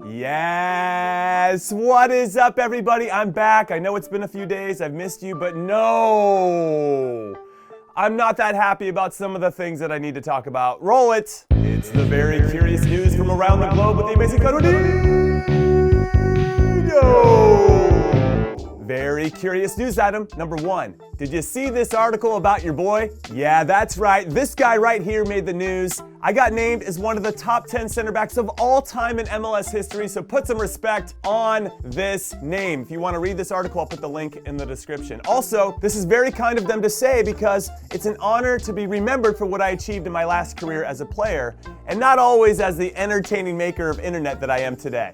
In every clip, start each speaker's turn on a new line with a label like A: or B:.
A: Yes! What is up, everybody? I'm back. I know it's been a few days. I've missed you, but no! I'm not that happy about some of the things that I need to talk about. Roll it! It's the very curious news from around the globe with the amazing conradinho! Very curious news item number 1. Did you see this article about your boy? Yeah, that's right. This guy right here made the news. I got named as one of the top 10 center backs of all time in MLS history, so put some respect on this name. If you want to read this article, I'll put the link in the description. Also, this is very kind of them to say because it's an honor to be remembered for what I achieved in my last career as a player, and not always as the entertaining maker of internet that I am today.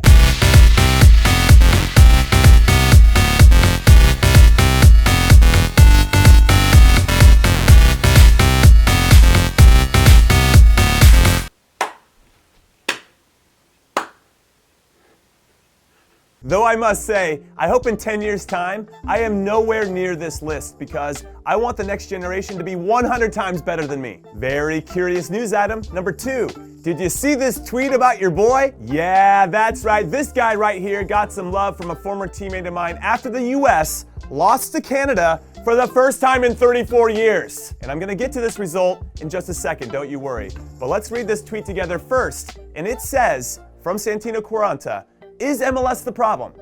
A: Though I must say, I hope in 10 years' time, I am nowhere near this list because I want the next generation to be 100 times better than me. Very curious news item number 2. Did you see this tweet about your boy? Yeah, that's right. This guy right here got some love from a former teammate of mine after the US lost to Canada for the first time in 34 years. And I'm gonna get to this result in just a second, don't you worry. But let's read this tweet together first. And it says, from Santino Quaranta, is MLS the problem?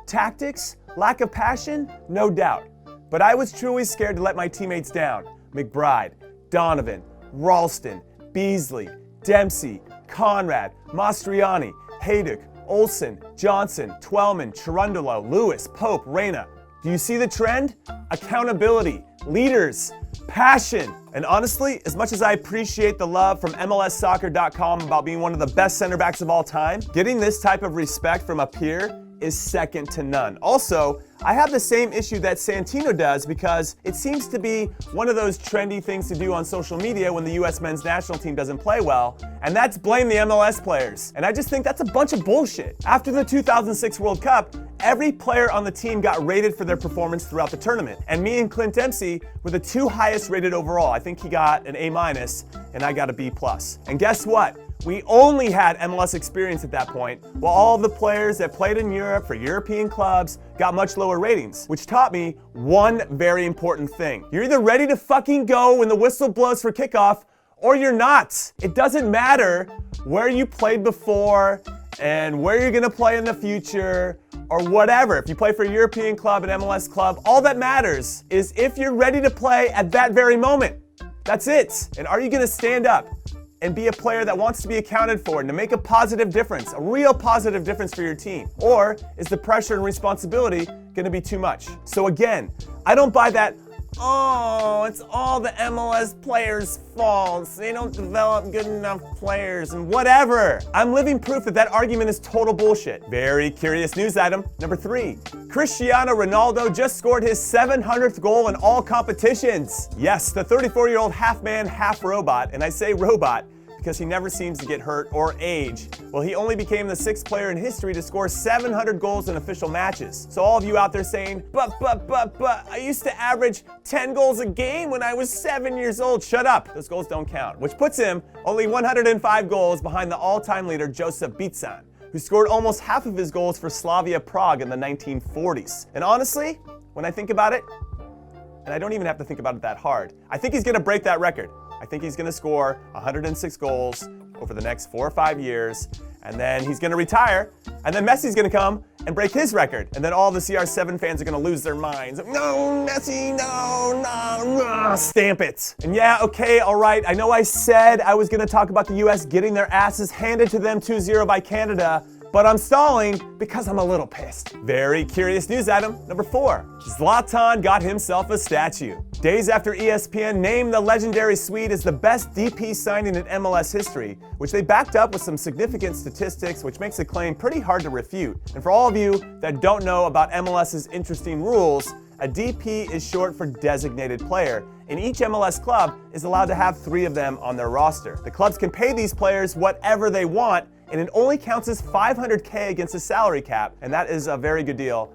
A: Tactics? Lack of passion? No doubt. But I was truly scared to let my teammates down. McBride, Donovan, Ralston, Beasley, Dempsey, Conrad, Mastriani, Hayduk, Olsen, Johnson, Twellman, Cherundolo, Lewis, Pope, Reyna. Do you see the trend? Accountability, leaders, passion. And honestly, as much as I appreciate the love from MLSsoccer.com about being one of the best center backs of all time, getting this type of respect from a peer is second to none. Also, I have the same issue that Santino does because it seems to be one of those trendy things to do on social media when the US men's national team doesn't play well, and that's blame the MLS players. And I just think that's a bunch of bullshit. After the 2006 World Cup, every player on the team got rated for their performance throughout the tournament. And me and Clint Dempsey were the 2 highest rated overall. I think he got an A- and I got a B+. And guess what? We only had MLS experience at that point, while all of the players that played in Europe for European clubs got much lower ratings, which taught me one very important thing. You're either ready to fucking go when the whistle blows for kickoff, or you're not. It doesn't matter where you played before and where you're gonna play in the future, or whatever. If you play for a European club, an MLS club, all that matters is if you're ready to play at that very moment. That's it. And are you gonna stand up and be a player that wants to be accounted for and to make a positive difference, a real positive difference for your team? Or is the pressure and responsibility gonna be too much? So again, I don't buy that, oh, it's all the MLS players' faults. They don't develop good enough players and whatever. I'm living proof that that argument is total bullshit. Very curious news item number 3. Cristiano Ronaldo just scored his 700th goal in all competitions. Yes, the 34-year-old half man, half robot, and I say robot because he never seems to get hurt or age. Well, he only became the 6th player in history to score 700 goals in official matches. So all of you out there saying, but, I used to average 10 goals a game when I was 7 years old. Shut up, those goals don't count. Which puts him only 105 goals behind the all-time leader, Josip Bitsan, who scored almost half of his goals for Slavia Prague in the 1940s. And honestly, when I think about it, and I don't even have to think about it that hard, I think he's gonna break that record. I think he's gonna score 106 goals over the next 4 or 5 years, and then he's gonna retire, and then Messi's gonna come and break his record, and then all the CR7 fans are gonna lose their minds. No, Messi, no, stamp it. And yeah, okay, all right, I know I said I was gonna talk about the US getting their asses handed to them 2-0 by Canada, but I'm stalling because I'm a little pissed. Very curious news item number 4. Zlatan got himself a statue. Days after ESPN named the legendary Swede as the best DP signing in MLS history, which they backed up with some significant statistics, which makes the claim pretty hard to refute. And for all of you that don't know about MLS's interesting rules, a DP is short for designated player, and each MLS club is allowed to have 3 of them on their roster. The clubs can pay these players whatever they want, and it only counts as $500K against the salary cap, and that is a very good deal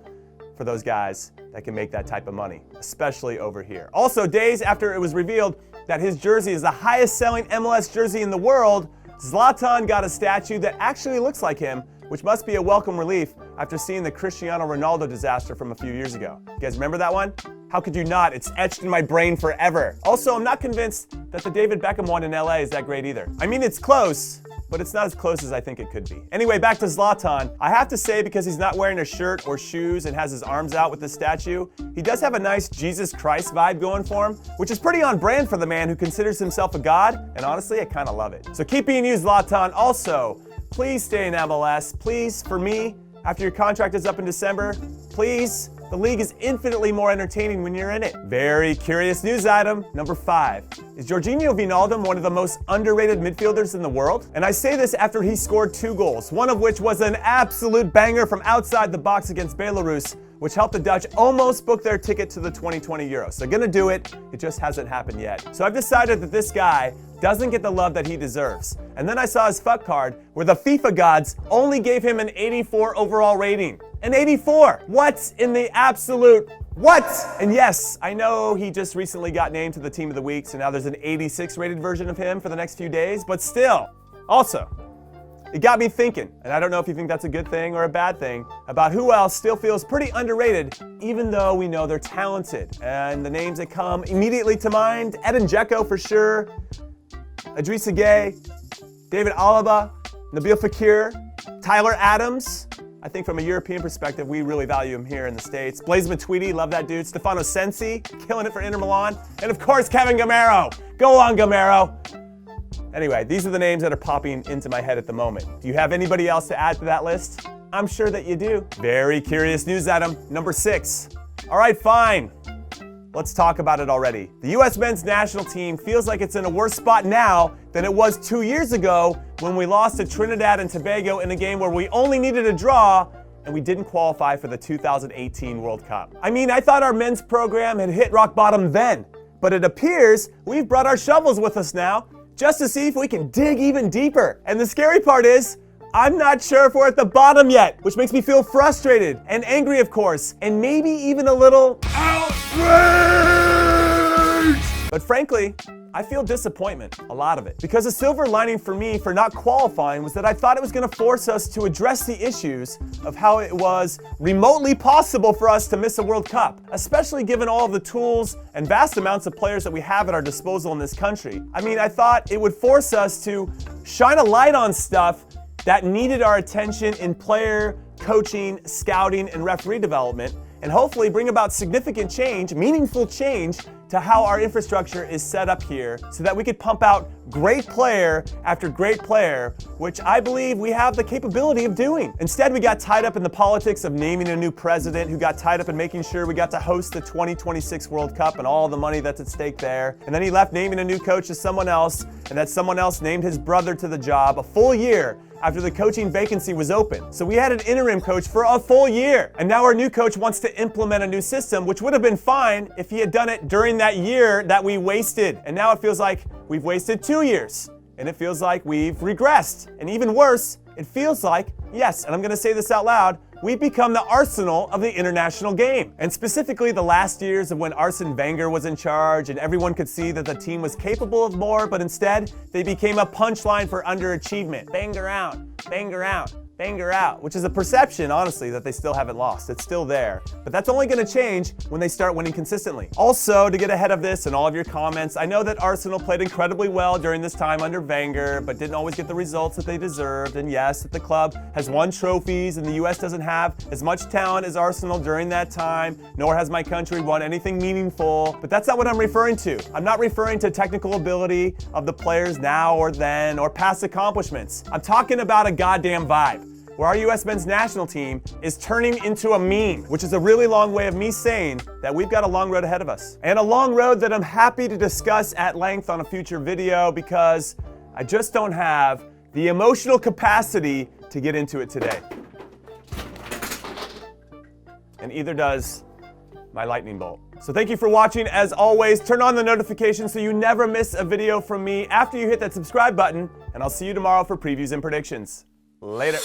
A: for those guys that can make that type of money, especially over here. Also, days after it was revealed that his jersey is the highest selling MLS jersey in the world, Zlatan got a statue that actually looks like him, which must be a welcome relief after seeing the Cristiano Ronaldo disaster from a few years ago. You guys remember that one? How could you not? It's etched in my brain forever. Also, I'm not convinced that the David Beckham one in LA is that great either. I mean, it's close, but it's not as close as I think it could be. Anyway, back to Zlatan. I have to say, because he's not wearing a shirt or shoes and has his arms out with the statue, he does have a nice Jesus Christ vibe going for him, which is pretty on brand for the man who considers himself a god, and honestly, I kind of love it. So keep being you, Zlatan. Also, please stay in MLS. Please, for me, after your contract is up in December, please. The league is infinitely more entertaining when you're in it. Very curious news item, number 5. Is Jorginho Wijnaldum one of the most underrated midfielders in the world? And I say this after he scored 2 goals, one of which was an absolute banger from outside the box against Belarus, which helped the Dutch almost book their ticket to the 2020 Euros. They're gonna do it, it just hasn't happened yet. So I've decided that this guy doesn't get the love that he deserves. And then I saw his FUT card where the FIFA gods only gave him an 84 overall rating. An 84! What in the absolute what? And yes, I know he just recently got named to the Team of the Week, so now there's an 86 rated version of him for the next few days, but still. Also, it got me thinking, and I don't know if you think that's a good thing or a bad thing, about who else still feels pretty underrated, even though we know they're talented. And the names that come immediately to mind, Edin Dzeko for sure, Idrissa Gueye, David Alaba, Nabil Fekir, Tyler Adams. I think from a European perspective, we really value him here in the States. Blaise Matuidi, love that dude. Stefano Sensi, killing it for Inter Milan. And of course, Kevin Gamero. Go on, Gamero. Anyway, these are the names that are popping into my head at the moment. Do you have anybody else to add to that list? I'm sure that you do. Very curious news item, number 6. All right, fine. Let's talk about it already. The U.S. men's national team feels like it's in a worse spot now than it was 2 years ago when we lost to Trinidad and Tobago in a game where we only needed a draw and we didn't qualify for the 2018 World Cup. I mean, I thought our men's program had hit rock bottom then, but it appears we've brought our shovels with us now just to see if we can dig even deeper. And the scary part is, I'm not sure if we're at the bottom yet, which makes me feel frustrated and angry, of course, and maybe even a little outraged. But frankly, I feel disappointment, a lot of it. Because the silver lining for me for not qualifying was that I thought it was gonna force us to address the issues of how it was remotely possible for us to miss a World Cup, especially given all of the tools and vast amounts of players that we have at our disposal in this country. I mean, I thought it would force us to shine a light on stuff that needed our attention in player, coaching, scouting, and referee development, and hopefully bring about significant change, meaningful change, to how our infrastructure is set up here so that we could pump out great player after great player, which I believe we have the capability of doing. Instead, we got tied up in the politics of naming a new president, who got tied up in making sure we got to host the 2026 World Cup and all the money that's at stake there. And then he left naming a new coach to someone else, and that someone else named his brother to the job a full year after the coaching vacancy was open. So we had an interim coach for a full year. And now our new coach wants to implement a new system, which would have been fine if he had done it during that year that we wasted. And now it feels like we've wasted 2 years. And it feels like we've regressed. And even worse, it feels like, yes, and I'm gonna say this out loud, we've become the Arsenal of the international game. And specifically the last years of when Arsene Wenger was in charge and everyone could see that the team was capable of more, but instead they became a punchline for underachievement. Banged around, banged around, banged out, which is a perception, honestly, that they still haven't lost. It's still there. But that's only gonna change when they start winning consistently. Also, to get ahead of this and all of your comments, I know that Arsenal played incredibly well during this time under Wenger, but didn't always get the results that they deserved. And yes, that the club has won trophies and the US doesn't have as much talent as Arsenal during that time, nor has my country won anything meaningful. But that's not what I'm referring to. I'm not referring to technical ability of the players now or then, or past accomplishments. I'm talking about a goddamn vibe, where our US men's national team is turning into a meme, which is a really long way of me saying that we've got a long road ahead of us. And a long road that I'm happy to discuss at length on a future video, because I just don't have the emotional capacity to get into it today. And either does my lightning bolt. So thank you for watching. As always, turn on the notifications so you never miss a video from me after you hit that subscribe button, and I'll see you tomorrow for previews and predictions. Later.